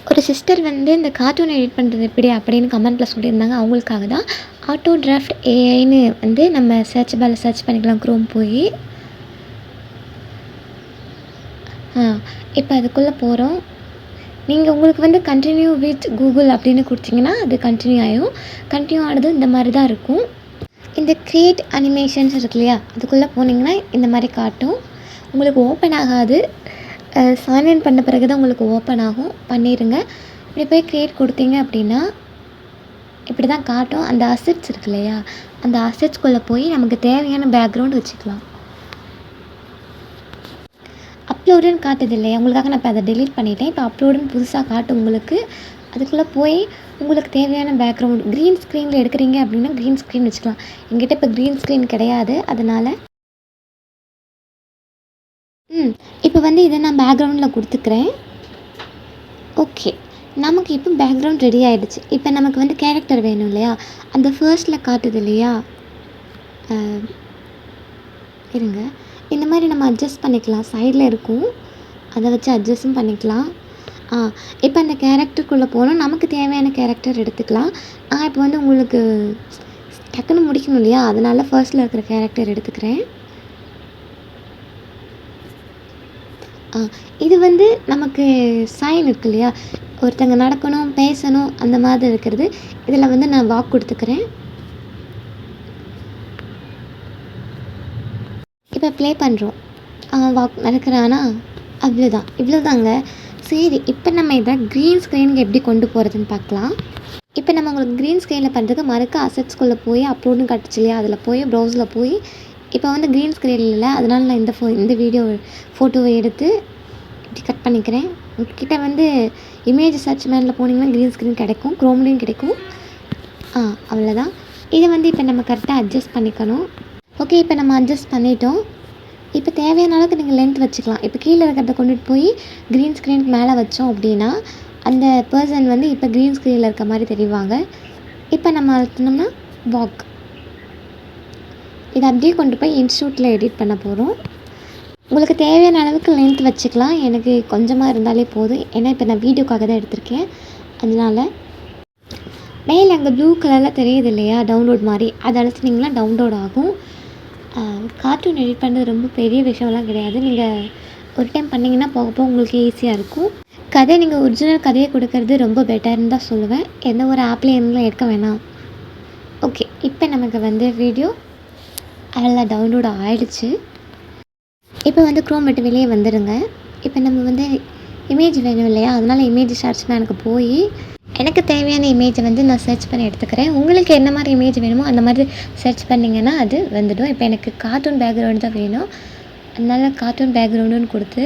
ஒரு சிஸ்டர் வந்து இந்த கார்ட்டூன் எடிட் பண்ணுறது எப்படி அப்படின்னு கமெண்ட்டில் சொல்லியிருந்தாங்க. அவங்களுக்காக தான் ஆட்டோ டிராஃப்ட் ஏஐன்னு வந்து நம்ம சர்ச் பாரில் சர்ச் பண்ணிக்கலாம் க்ரோம் போய். இப்போ அதுக்குள்ளே போகிறோம். நீங்கள் உங்களுக்கு வந்து கண்டினியூ வித் கூகுள் அப்படின்னு கொடுத்தீங்கன்னா அது கண்டினியூ ஆகும். கண்டினியூ ஆனது இந்த மாதிரி தான் இருக்கும். இந்த கிரியேட் அனிமேஷன்ஸ் இருக்கு இல்லையா, அதுக்குள்ளே போனீங்கன்னா இந்த மாதிரி காட்டும். உங்களுக்கு ஓப்பன் ஆகாது. சைன்இன் பண்ண பிறகு தான் உங்களுக்கு ஓப்பன் ஆகும். பண்ணிடுங்க. இப்படி போய் கிரியேட் கொடுத்தீங்க அப்படின்னா இப்படி தான் காட்டும். அந்த அசெட்ஸ் இருக்கு இல்லையா, அந்த அசெட்ஸ்குள்ளே போய் நமக்கு தேவையான பேக்ரவுண்ட் வச்சுக்கலாம். அப்லோடுன்னு காட்டுது இல்லையா, உங்களுக்காக நான் இப்போ அதை டெலீட் பண்ணிட்டேன். இப்போ அப்லோடுன்னு புதுசாக காட்டும் உங்களுக்கு. அதுக்குள்ளே போய் உங்களுக்கு தேவையான பேக்ரவுண்ட் க்ரீன் ஸ்க்ரீனில் எடுக்கிறீங்க அப்படின்னா க்ரீன் ஸ்க்ரீன் வச்சுக்கலாம். எங்கிட்ட இப்போ க்ரீன் ஸ்க்ரீன் கிடையாது, அதனால் இப்போ வந்து இதை நான் பேக்ரவுண்டில் கொடுத்துக்கிறேன். ஓகே, நமக்கு இப்போ பேக்ரவுண்ட் ரெடி ஆகிடுச்சு. இப்போ நமக்கு வந்து கேரக்டர் வேணும் இல்லையா, அந்த ஃபர்ஸ்ட்டில் காட்டுது இல்லையா, இருங்க, இந்த மாதிரி நம்ம அட்ஜஸ்ட் பண்ணிக்கலாம். சைடில் இருக்கும், அதை வச்சு அட்ஜஸ்ட்டும் பண்ணிக்கலாம். இப்போ அந்த கேரக்டருக்குள்ளே போனால் நமக்கு தேவையான கேரக்டர் எடுத்துக்கலாம். நான் இப்போ வந்து உங்களுக்கு டக்குன்னு முடிக்கணும் இல்லையா, அதனால் ஃபர்ஸ்ட்டில் இருக்கிற கேரக்டர் எடுத்துக்கிறேன். இது வந்து நமக்கு சைன் இருக்கு இல்லையா, ஒருத்தங்க நடக்கணும் பேசணும் அந்த மாதிரி இருக்கிறது. இதில் வந்து நான் வாக் கொடுத்துக்கிறேன். இப்போ ப்ளே பண்ணுறோம். வாக் நடக்கிறானா, அவ்வளோதான், இவ்வளோதாங்க. சரி, இப்போ நம்ம இதை க்ரீன் ஸ்க்ரீனுக்கு எப்படி கொண்டு போகிறதுன்னு பார்க்கலாம். இப்போ நம்ம உங்களுக்கு க்ரீன் ஸ்க்ரீனில் பண்ணுறதுக்கு மறுக்க அசெட்ஸ்குள்ளே போய் அப்லோடுன்னு காட்டுச்சு இல்லையா, அதில் போய் ப்ரௌஸில் போய் இப்போ வந்து க்ரீன் ஸ்க்ரீன் இல்லை, அதனால் நான் இந்த வீடியோ ஃபோட்டோவை எடுத்து இப்படி கட் பண்ணிக்கிறேன். உங்கள்கிட்ட வந்து இமேஜ் சர்ச் மேனில் போனீங்கன்னா க்ரீன் ஸ்க்ரீன் கிடைக்கும், க்ரோம்லேயும் கிடைக்கும். அவ்வளோதான். இதை வந்து இப்போ நம்ம கரெக்டாக அட்ஜஸ்ட் பண்ணிக்கணும். ஓகே, இப்போ நம்ம அட்ஜஸ்ட் பண்ணிட்டோம். இப்போ தேவையான அளவுக்கு நீங்கள் லென்த் வச்சுக்கலாம். இப்போ கீழே இருக்கிறத கொண்டுட்டு போய் க்ரீன் ஸ்க்ரீனுக்கு மேலே வச்சோம் அப்படின்னா அந்த பர்சன் வந்து இப்போ க்ரீன் ஸ்க்ரீனில் இருக்க மாதிரி தெரிவாங்க. இப்போ நம்ம அழுத்தினோம்னா வாக். இதை அப்படியே கொண்டு போய் இன்ஸ்டியூட்டில் எடிட் பண்ண போகிறோம். உங்களுக்கு தேவையான அளவுக்கு லென்த் வச்சுக்கலாம். எனக்கு கொஞ்சமாக இருந்தாலே போதும், ஏன்னா இப்போ நான் வீடியோக்காக தான் எடுத்திருக்கேன். அதனால் மேலே அங்கே ப்ளூ கலரில் தெரியுது இல்லையா, டவுன்லோட் மாதிரி, அதை அழுத்தினீங்கன்னா டவுன்லோட் ஆகும். கார்ட்டூன் எடிட் பண்ணுறது ரொம்ப பெரிய விஷயம்லாம் கிடையாது. நீங்கள் ஒரு டைம் பண்ணிங்கன்னா போக போக உங்களுக்கு ஈஸியாக இருக்கும். கதை நீங்கள் ஒரிஜினல் கதையை கொடுக்கறது ரொம்ப பெட்டர்னு தான் சொல்லுவேன். எந்த ஒரு ஆப்லேருந்துலாம் எடுக்க வேணாம். ஓகே, இப்போ நமக்கு வந்து வீடியோ அதில் டவுன்லோட் ஆகிடுச்சு. இப்போ வந்து க்ரோம் விட்டு வெளியே வந்துடுங்க. இப்போ நம்ம வந்து இமேஜ் வேணும் இல்லையா, அதனால் இமேஜ் சர்ச் எனக்கு போய் எனக்கு தேவையான இமேஜை வந்து நான் சர்ச் பண்ணி எடுத்துக்கிறேன். உங்களுக்கு என்ன மாதிரி இமேஜ் வேணுமோ அந்த மாதிரி சர்ச் பண்ணிங்கன்னா அது வந்துடும். இப்போ எனக்கு கார்ட்டூன் பேக்ரவுண்ட் தான் வேணும், அதனால் கார்ட்டூன் பேக்ரவுண்டுன்னு கொடுத்து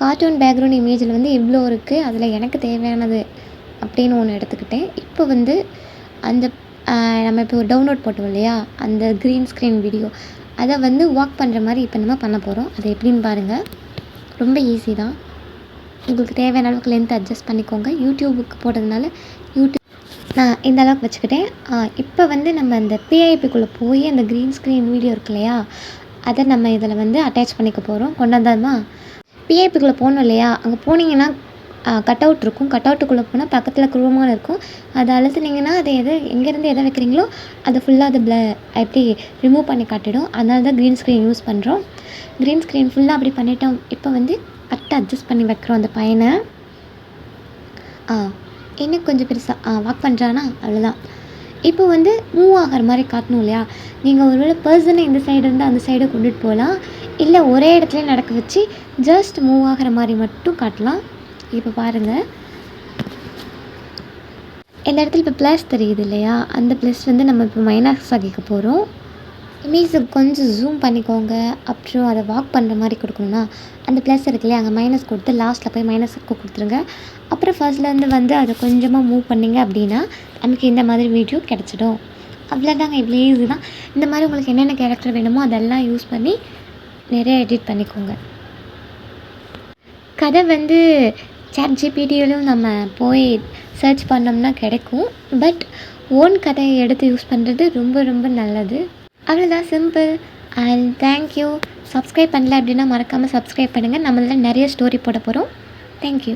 கார்ட்டூன் பேக்ரவுண்ட் இமேஜில் வந்து இவ்வளோ இருக்குது, அதில் எனக்கு தேவையானது அப்படின்னு ஒன்று எடுத்துக்கிட்டேன். இப்போ வந்து அந்த நம்ம இப்போ டவுன்லோட் போட்டோம் இல்லையா, அந்த க்ரீன் ஸ்க்ரீன் வீடியோ, அதை வந்து வாக் பண்ணுற மாதிரி இப்போ நம்ம பண்ண போகிறோம். அது எப்படின்னு பாருங்கள், ரொம்ப ஈஸி தான். உங்களுக்கு தேவையான அளவுக்கு லென்த் அட்ஜஸ்ட் பண்ணிக்கோங்க. யூடியூபுக்கு போட்டதுனால நான் இந்த அளவுக்கு வச்சுக்கிட்டேன். இப்போ வந்து நம்ம அந்த பிஐபிக்குள்ளே போய் அந்த க்ரீன் ஸ்க்ரீன் வீடியோ இருக்கு இல்லையா, அதை நம்ம இதில் வந்து அட்டாச் பண்ணிக்க போகிறோம். கொண்டாந்தாமா பிஐபிக்குள்ளே போகணும் இல்லையா, அங்கே போனீங்கன்னா கட் அவுட் இருக்கும். கட் அவுட்டுக்குள்ளே போனால் பக்கத்தில் குரோமான்னு இருக்கும். அதை அழுத்துனீங்கன்னா அது எங்கேருந்து எதை வைக்கிறீங்களோ அதை ஃபுல்லாக அது எப்படி ரிமூவ் பண்ணி காட்டிடும். அதனால தான் க்ரீன் ஸ்க்ரீன் யூஸ் பண்ணுறோம். க்ரீன் ஸ்க்ரீன் ஃபுல்லாக அப்படி பண்ணிட்டோம். இப்போ வந்து கரெக்டாக அட்ஜஸ்ட் பண்ணி வைக்கிறோம் அந்த பையனை. இன்னும் கொஞ்சம் பெருசாக வாக் பண்ணுறானா, அவ்வளோதான். இப்போ வந்து மூவ் ஆகிற மாதிரி காட்டணும் இல்லையா, நீங்கள் ஒருவேளை பர்சனை இந்த சைடு இருந்து அந்த சைடை கொண்டுட்டு போகலாம், இல்லை ஒரே இடத்துல நடக்க வச்சு ஜஸ்ட் மூவ் ஆகிற மாதிரி மட்டும் காட்டலாம். இப்போ பாருங்கள், இந்த இடத்துல இப்போ ப்ளஸ் தெரியுது இல்லையா, அந்த ப்ளஸ் வந்து நம்ம இப்போ மைனஸ் ஆகிக்க போகிறோம். இமேஜை கொஞ்சம் ஜூம் பண்ணிக்கோங்க. அப்புறம் அதை வாக் பண்ணுற மாதிரி கொடுக்கணுன்னா அந்த ப்ளஸ் இருக்கு இல்லையா, அங்கே மைனஸ் கொடுத்து லாஸ்ட்டில் போய் மைனஸுக்கு கொடுத்துருங்க. அப்புறம் ஃபர்ஸ்ட்லேருந்து வந்து அதை கொஞ்சமாக மூவ் பண்ணிங்க அப்படின்னா நமக்கு இந்த மாதிரி வீடியோ கிடச்சிடும். அவ்வளோதாங்க, இவ்வளோ ஈஸி தான். இந்த மாதிரி உங்களுக்கு என்னென்ன கேரக்டர் வேணுமோ அதெல்லாம் யூஸ் பண்ணி நிறைய எடிட் பண்ணிக்கோங்க. கதை வந்து ChatGPTயிலும் நம்ம போய் சர்ச் பண்ணோம்னா கிடைக்கும். பட் ஓன் கதையை எடுத்து யூஸ் பண்ணுறது ரொம்ப ரொம்ப நல்லது. அவ்வளோதான், சிம்பிள். And thank you. சப்ஸ்கிரைப் பண்ணல அப்படின்னா மறக்காமல் சப்ஸ்கிரைப் பண்ணுங்கள். நம்மளால் நிறைய ஸ்டோரி போட போகிறோம். தேங்க்யூ.